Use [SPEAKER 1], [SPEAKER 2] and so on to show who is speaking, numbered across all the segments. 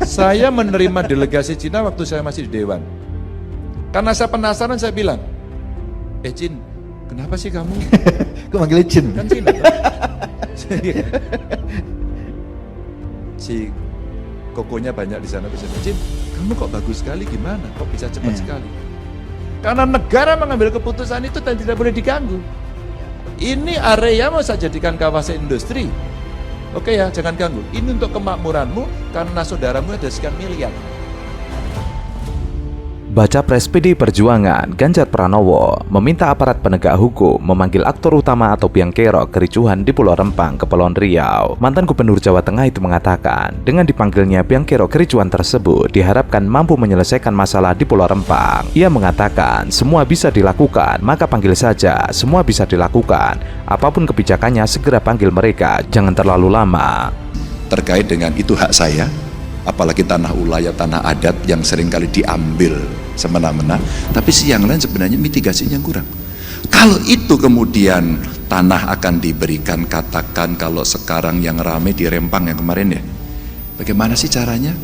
[SPEAKER 1] Saya menerima delegasi Cina waktu saya masih di Dewan. Karena saya penasaran, saya bilang, Cin, kenapa sih kamu?
[SPEAKER 2] Kok manggilnya Cin?
[SPEAKER 1] Kan Cina. Si kokonya banyak di sana, bisa Cin, kamu kok bagus sekali, gimana? Kok bisa cepat sekali? Karena negara mengambil keputusan itu dan tidak boleh diganggu. Ini area mau saya jadikan kawasan industri. Oke ya, jangan ganggu. Ini untuk kemakmuranmu karena saudaramu ada sekian miliar.
[SPEAKER 3] Baca Pres PDI Perjuangan Ganjar Pranowo meminta aparat penegak hukum memanggil aktor utama atau biang kerok kericuhan di Pulau Rempang, Kepulauan Riau. Mantan Gubernur Jawa Tengah itu mengatakan, dengan dipanggilnya biang kerok kericuhan tersebut diharapkan mampu menyelesaikan masalah di Pulau Rempang. Ia mengatakan, semua bisa dilakukan, maka panggil saja, semua bisa dilakukan. Apapun kebijakannya segera panggil mereka, jangan terlalu lama.
[SPEAKER 1] Terkait dengan itu hak saya, apalagi tanah ulayah, tanah adat yang seringkali diambil semena-mena, tapi si yang lain sebenarnya mitigasinya kurang. Kalau itu kemudian tanah akan diberikan, katakan kalau sekarang yang rame di Rempang yang kemarin ya, bagaimana sih caranya?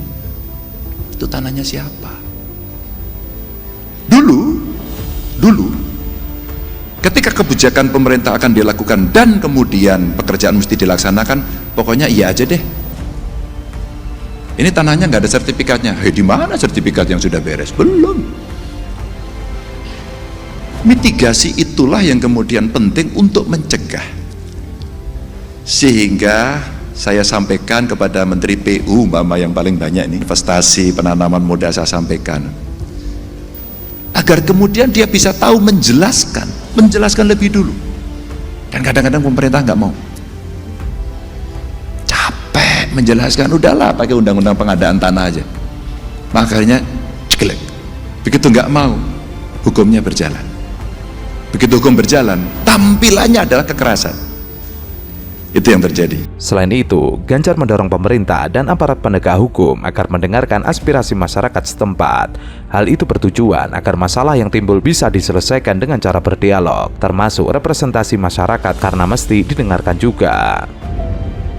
[SPEAKER 1] Itu tanahnya siapa? Dulu ketika kebijakan pemerintah akan dilakukan dan kemudian pekerjaan mesti dilaksanakan, pokoknya iya aja deh. Ini tanahnya nggak ada sertifikatnya. Di mana sertifikat yang sudah beres? Belum. Mitigasi itulah yang kemudian penting untuk mencegah. Sehingga saya sampaikan kepada Menteri PU, Mama yang paling banyak ini, investasi penanaman modal saya sampaikan. Agar kemudian dia bisa tahu menjelaskan lebih dulu. Dan kadang-kadang pemerintah nggak mau. Menjelaskan, udahlah pakai undang-undang pengadaan tanah aja. Makanya ceklek. Begitu nggak mau, hukumnya berjalan. Begitu hukum berjalan, tampilannya adalah kekerasan. Itu yang terjadi.
[SPEAKER 3] Selain itu, Ganjar mendorong pemerintah dan aparat penegak hukum agar mendengarkan aspirasi masyarakat setempat. Hal itu bertujuan agar masalah yang timbul bisa diselesaikan dengan cara berdialog, termasuk representasi masyarakat karena mesti didengarkan juga.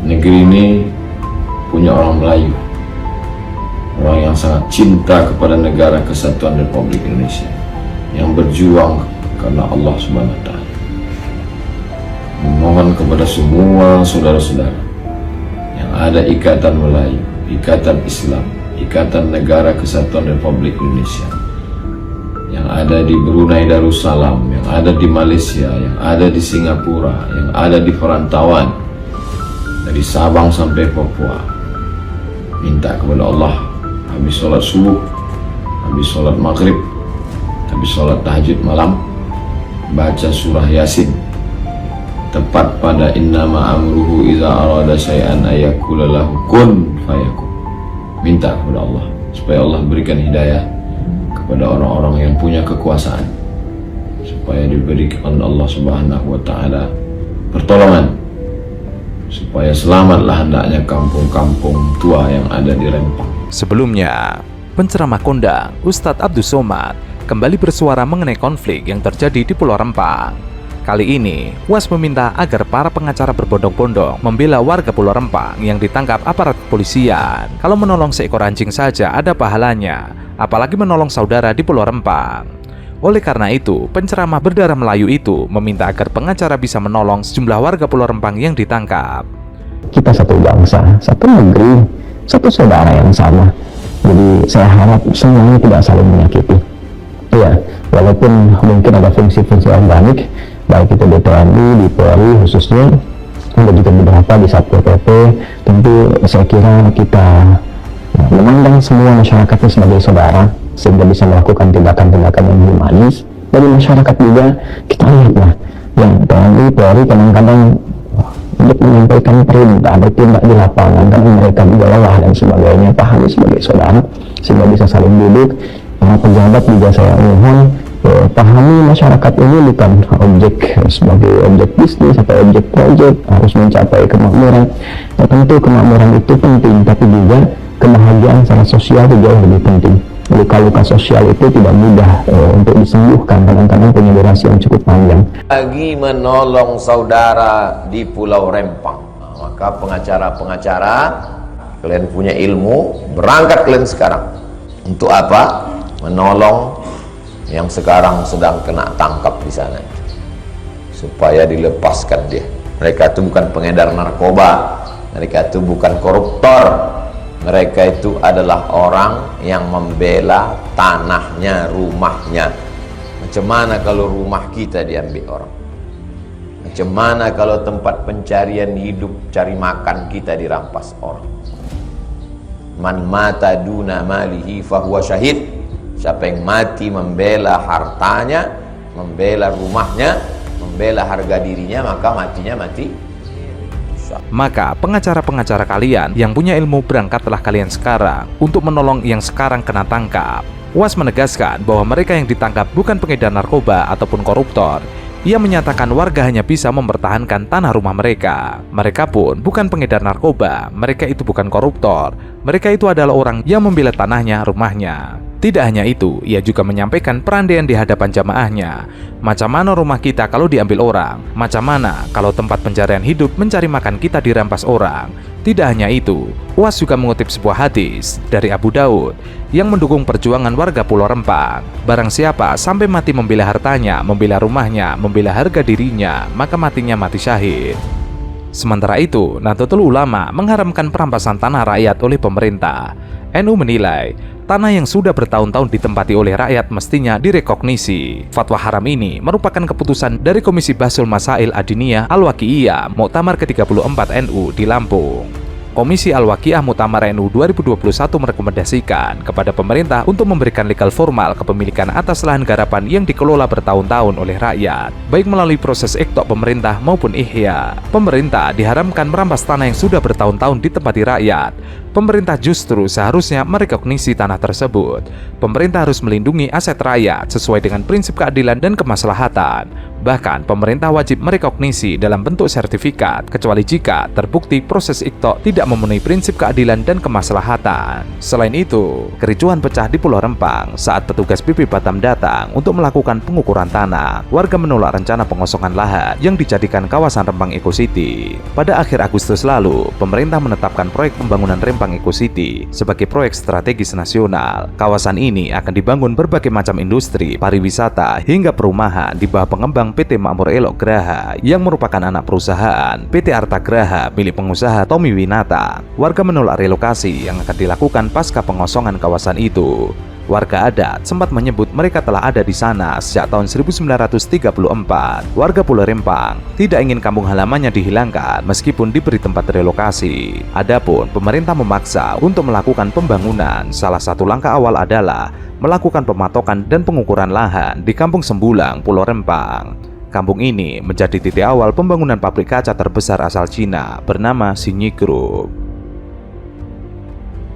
[SPEAKER 4] Negeri ini punya orang Melayu, orang yang sangat cinta kepada negara kesatuan Republik Indonesia, yang berjuang karena Allah Subhanahu wa Ta'ala. Memohon kepada semua saudara-saudara yang ada ikatan Melayu, ikatan Islam, ikatan negara kesatuan Republik Indonesia, yang ada di Brunei Darussalam, yang ada di Malaysia, yang ada di Singapura, yang ada di perantauan dari Sabang sampai Papua, minta kepada Allah habis sholat subuh, habis sholat maghrib, habis sholat tahajud malam, baca surah Yasin tepat pada innama amruhu iza arada syai'an ayakula lahu kun fayakun. Minta kepada Allah supaya Allah berikan hidayah kepada orang-orang yang punya kekuasaan, supaya diberikan Allah Subhanahu wa Ta'ala pertolongan, supaya selamatlah hendaknya kampung-kampung tua yang ada di Rempang.
[SPEAKER 3] Sebelumnya, penceramah kondang Ustadz Abdus Somad kembali bersuara mengenai konflik yang terjadi di Pulau Rempang. Kali ini, UAS meminta agar para pengacara berbondong-bondong membela warga Pulau Rempang yang ditangkap aparat kepolisian. Kalau menolong seekor anjing saja ada pahalanya, apalagi menolong saudara di Pulau Rempang. Oleh karena itu, penceramah berdarah Melayu itu meminta agar pengacara bisa menolong sejumlah warga Pulau Rempang yang ditangkap.
[SPEAKER 5] Kita satu bangsa, satu negeri, satu saudara yang sama. Jadi saya harap semuanya tidak saling menyakiti. Ya, walaupun mungkin ada fungsi-fungsi organik, baik itu di TNI, di Polri khususnya, ada juga beberapa di Satpol PP. Tentu saya kira kita memandang semua masyarakatnya sebagai saudara, sehingga bisa melakukan tindakan-tindakan yang humanis. Dari masyarakat juga kita lihatlah, yang TNI, Polri kadang-kadang untuk menyampaikan perintah bertindak di lapangan karena mereka juga lelah dan sebagainya, pahami sebagai saudara sehingga bisa saling duduk. Para pejabat juga saya mohon pahami masyarakat ini bukan objek sebagai objek bisnis atau objek proyek, harus mencapai kemakmuran. Ya, tentu kemakmuran itu penting, tapi juga kebahagiaan secara sosial itu jauh lebih penting. Luka-luka sosial itu tidak mudah untuk disembuhkan, kadang-kadang punya durasi yang cukup panjang.
[SPEAKER 6] Lagi menolong saudara di Pulau Rempang, maka pengacara-pengacara
[SPEAKER 4] kalian punya ilmu, berangkat kalian sekarang. Untuk apa? Menolong yang sekarang sedang kena tangkap di sana, supaya dilepaskan dia. Mereka itu bukan pengedar narkoba, mereka itu bukan koruptor, mereka itu adalah orang yang membela tanahnya, rumahnya. Macam mana kalau rumah kita diambil orang? Macam mana kalau tempat pencarian hidup, cari makan kita dirampas orang? Man mata duna malihi fahuwa syahid. Siapa yang mati membela hartanya, membela rumahnya, membela harga dirinya, maka matinya mati.
[SPEAKER 3] Maka pengacara-pengacara kalian yang punya ilmu, berangkatlah kalian sekarang untuk menolong yang sekarang kena tangkap. UAS menegaskan bahwa mereka yang ditangkap bukan pengedar narkoba ataupun koruptor. Ia menyatakan warga hanya bisa mempertahankan tanah rumah mereka. Mereka pun bukan pengedar narkoba, mereka itu bukan koruptor. Mereka itu adalah orang yang membela tanahnya, rumahnya. Tidak hanya itu, ia juga menyampaikan perandaian di hadapan jamaahnya. Macam mana rumah kita kalau diambil orang? Macam mana kalau tempat pencarian hidup mencari makan kita dirampas orang? Tidak hanya itu, UAS juga mengutip sebuah hadis dari Abu Daud yang mendukung perjuangan warga Pulau Rempang. Barang siapa sampai mati membela hartanya, membela rumahnya, membela harga dirinya, maka matinya mati syahid. Sementara itu, Nahdlatul Ulama mengharamkan perampasan tanah rakyat oleh pemerintah. NU menilai, tanah yang sudah bertahun-tahun ditempati oleh rakyat mestinya direkognisi. Fatwa haram ini merupakan keputusan dari Komisi Bahsul Masail Adiniyah Al-Waqi'iyah Muktamar ke-34 NU di Lampung. Komisi Al-Waqi'ah Muktamar NU 2021 merekomendasikan kepada pemerintah untuk memberikan legal formal kepemilikan atas lahan garapan yang dikelola bertahun-tahun oleh rakyat, baik melalui proses iktok pemerintah maupun ihya. Pemerintah diharamkan merampas tanah yang sudah bertahun-tahun ditempati rakyat. Pemerintah justru seharusnya merekognisi tanah tersebut. Pemerintah harus melindungi aset rakyat sesuai dengan prinsip keadilan dan kemaslahatan. Bahkan pemerintah wajib merekognisi dalam bentuk sertifikat, kecuali jika terbukti proses iktok tidak memenuhi prinsip keadilan dan kemaslahatan. Selain itu, kericuhan pecah di Pulau Rempang saat petugas BP Batam datang untuk melakukan pengukuran tanah. Warga menolak rencana pengosongan lahan yang dijadikan kawasan Rempang Eco City. Pada akhir Agustus lalu, pemerintah menetapkan proyek pembangunan Rempang Eco City sebagai proyek strategis nasional. Kawasan ini akan dibangun berbagai macam industri, pariwisata, hingga perumahan di bawah pengembang PT Makmur Elok Graha yang merupakan anak perusahaan PT Arta Graha milik pengusaha Tommy Winata. Warga menolak relokasi yang akan dilakukan pasca pengosongan kawasan itu. Warga adat sempat menyebut mereka telah ada di sana sejak tahun 1934. Warga Pulau Rempang tidak ingin kampung halamannya dihilangkan meskipun diberi tempat relokasi. Adapun pemerintah memaksa untuk melakukan pembangunan. Salah satu langkah awal adalah melakukan pematokan dan pengukuran lahan di Kampung Sembulang, Pulau Rempang. Kampung ini menjadi titik awal pembangunan pabrik kaca terbesar asal Cina bernama Xinyi Group.